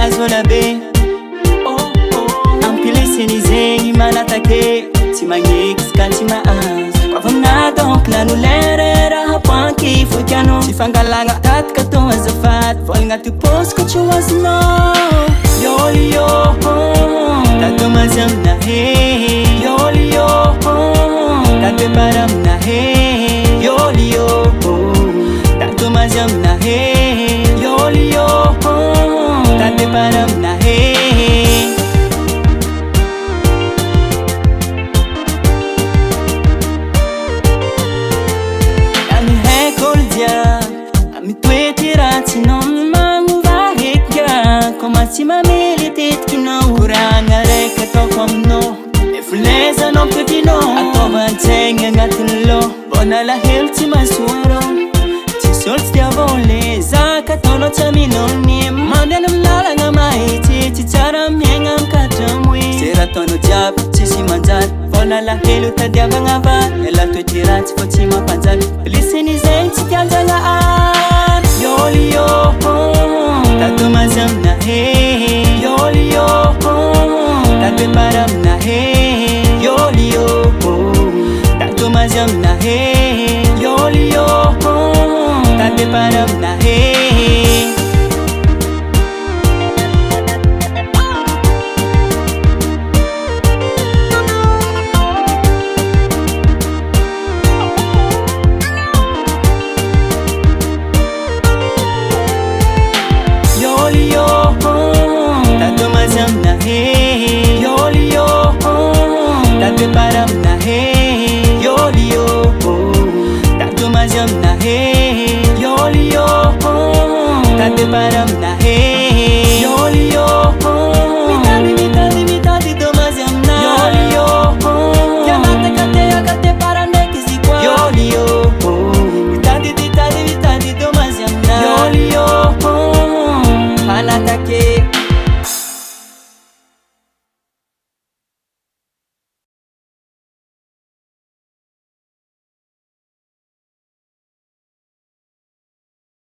azola be. Ampilisiny zegny manatake, tsy magneky izy ka tsy mahazo. Fa aminah donc nanolere raha poanky fotiano. Tsy fangalagna tatka tô azafady, vola agnaty posiko tsy ho azonao. Yolio tato mazy aminahe, yolio tato bara aminahe, yolio tato mazy aminahe, yolio tato bara aminahe. Ami haikolo jiaby, ami toety ratsy non magnovà hetika. Koma tsy mamely tetikinao, koragna raika ataoko aminao. Efolezanao mitokinao, ataovan-tsaigny agnatin'ny lo. Bona lahelo tsy masoarao, tsisy olo tsy tiavao le zaka ataonao tsy aminony. Mandeha amin'ny lalagna mahitsy, tsy tsara miaigna amikatramoe. Ze raha ataonao jiaby tsisy manjary, vola lahelo tadiavagna vary. Ela toety ratsy fô tsy mampanjary, lisiny zegny tsy tian-janahary. Yolio tato mazy aminahe, yolio tato bara aminahe, yolio tato mazy aminahe, yolio tato bara aminahe.